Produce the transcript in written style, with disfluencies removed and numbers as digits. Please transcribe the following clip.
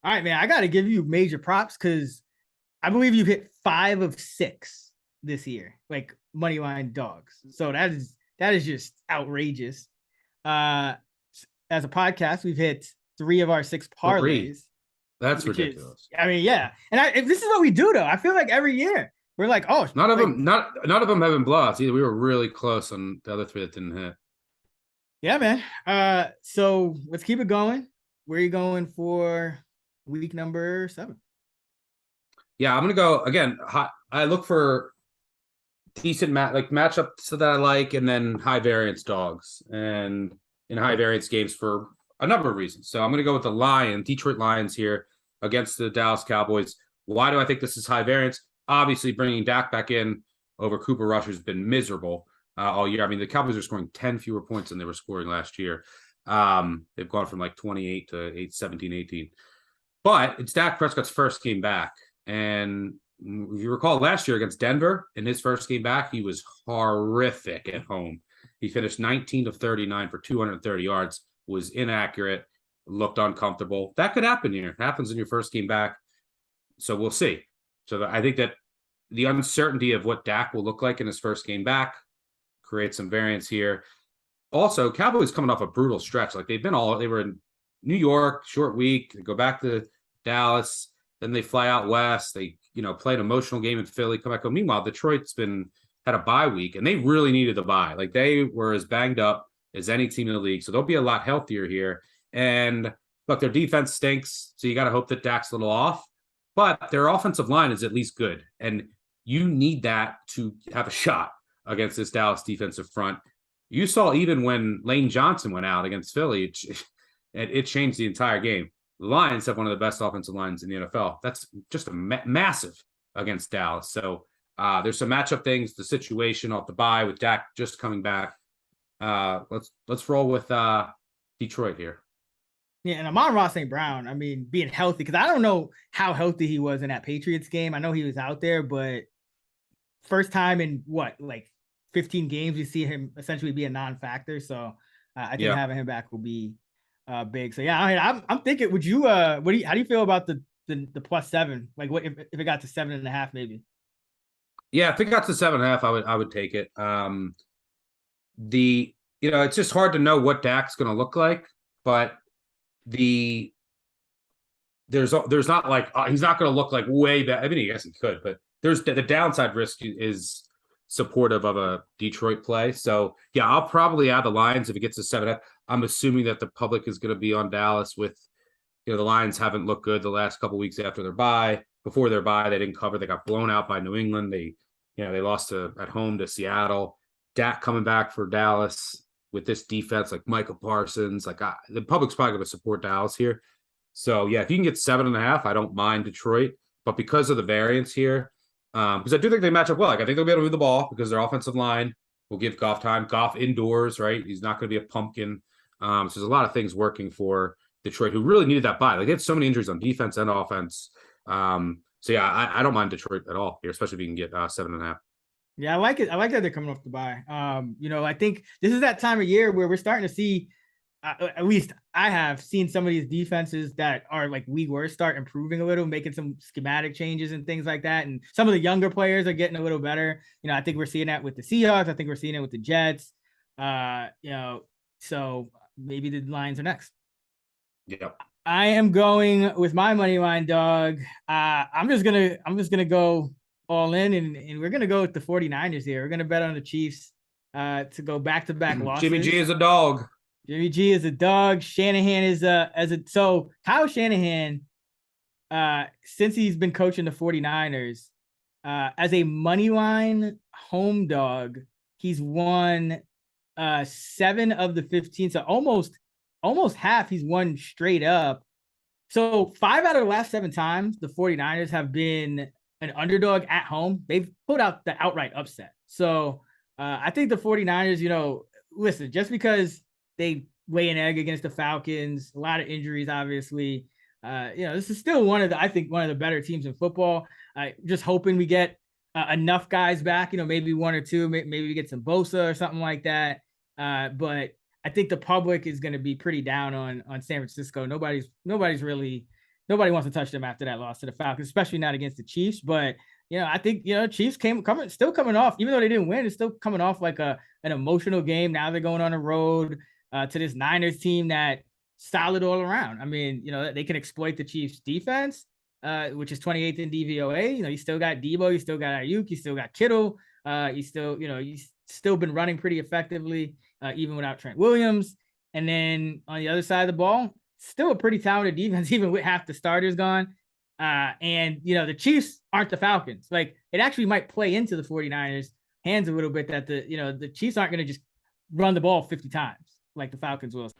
All right, man. I got to give you major props because I believe you hit 5 of 6 this year, like money line dogs. So that is just outrageous. Uh, as a podcast, we've hit 3 of our 6 Three. parlays, That's which is, ridiculous. I mean, yeah. And if this is what we do, though. I feel like every year we're like, oh, None of like, them, none of them have been blowouts either. We were really close on the other three that didn't hit. yeah, man. So let's keep it going. Where are you going for week number 7? Yeah, I'm gonna go again. I look for decent matchups that I like, and then high variance dogs, and in high variance games for a number of reasons. So I'm gonna go with the Detroit Lions here against the Dallas Cowboys. Why do I think this is high variance? Obviously, bringing Dak back in over Cooper Rush has been miserable all year. I mean, the Cowboys are scoring 10 fewer points than they were scoring last year. They've gone from like 28 to 17, 18. But it's Dak Prescott's first game back. And if you recall last year against Denver, in his first game back, he was horrific at home. He finished 19 of 39 for 230 yards, was inaccurate, looked uncomfortable. That could happen here. It happens in your first game back. So we'll see. So I think that the uncertainty of what Dak will look like in his first game back creates some variance here. Also, Cowboys coming off a brutal stretch. Like they were in New York, short week, they go back to Dallas, then they fly out west. They, play an emotional game in Philly, come back home. Meanwhile, Detroit's had a bye week, and they really needed the bye. Like they were as banged up as any team in the league. So they'll be a lot healthier here. And look, their defense stinks. So you got to hope that Dak's a little off. But their offensive line is at least good. And you need that to have a shot against this Dallas defensive front. You saw even when Lane Johnson went out against Philly, it changed the entire game. The Lions have one of the best offensive lines in the NFL. That's just a massive against Dallas. So there's some matchup things, the situation off the bye with Dak just coming back. Let's roll with Detroit here. Yeah, and Amon-Ra St. Brown, I mean, being healthy, because I don't know how healthy he was in that Patriots game. I know he was out there, but first time in 15 games, we see him essentially be a non-factor. So I think having him back will be big. So yeah, I mean, I'm thinking, would you how do you feel about the +7? Like what if it got to 7.5 maybe? Yeah, if it got to 7.5, I would take it. It's just hard to know what Dak's going to look like, but there's not like he's not going to look like way better. I mean, I guess he could, but there's the downside risk is supportive of a Detroit play. So yeah, I'll probably add the Lions if it gets to 7.5. I'm assuming that the public is going to be on Dallas with, the Lions haven't looked good the last couple weeks after their bye. Before their bye, they didn't cover. They got blown out by New England. They lost at home to Seattle. Dak coming back for Dallas with this defense, like Michael Parsons, the public's probably going to support Dallas here. So yeah, if you can get 7.5, I don't mind Detroit. But because of the variance here, because I do think they match up well. Like I think they'll be able to move the ball because their offensive line will give Goff time. Goff indoors, right? He's not going to be a pumpkin. So there's a lot of things working for Detroit, who really needed that bye. Like they had so many injuries on defense and offense. So yeah, I don't mind Detroit at all here, especially if you can get 7.5. Yeah, I like it. I like that they're coming off the bye. I think this is that time of year where we're starting to see, at least I have seen some of these defenses that are like we were start improving a little, making some schematic changes and things like that. And some of the younger players are getting a little better. I think we're seeing that with the Seahawks. I think we're seeing it with the Jets. So maybe the Lions are next. Yep. I am going with my money line dog. I'm just gonna go all in, and we're gonna go with the 49ers here. We're gonna bet on the Chiefs to go back-to-back losses. Jimmy G is a dog. Jimmy G is a dog. Shanahan is so Kyle Shanahan, since he's been coaching the 49ers, as a money line home dog, he's won 7 of the 15. So almost half he's won straight up. So 5 out of the last 7 times the 49ers have been an underdog at home, they've put out the outright upset. So I think the 49ers, listen, just because they lay an egg against the Falcons, a lot of injuries, obviously, this is still one of the better teams in football. Just hoping we get enough guys back, maybe 1 or 2, maybe we get some Bosa or something like that. But I think the public is going to be pretty down on San Francisco. Nobody's really nobody wants to touch them after that loss to the Falcons, especially not against the Chiefs. But I think Chiefs still coming off, even though they didn't win, it's still coming off like an emotional game. Now they're going on the road to this Niners team that solid all around. I mean, they can exploit the Chiefs defense, which is 28th in DVOA. You still got Debo, you still got Ayuk, you still got Kittle. He's still been running pretty effectively, even without Trent Williams. And then on the other side of the ball, still a pretty talented defense, even with half the starters gone. And the Chiefs aren't the Falcons. Like, it actually might play into the 49ers hands a little bit that the Chiefs aren't going to just run the ball 50 times like the Falcons will.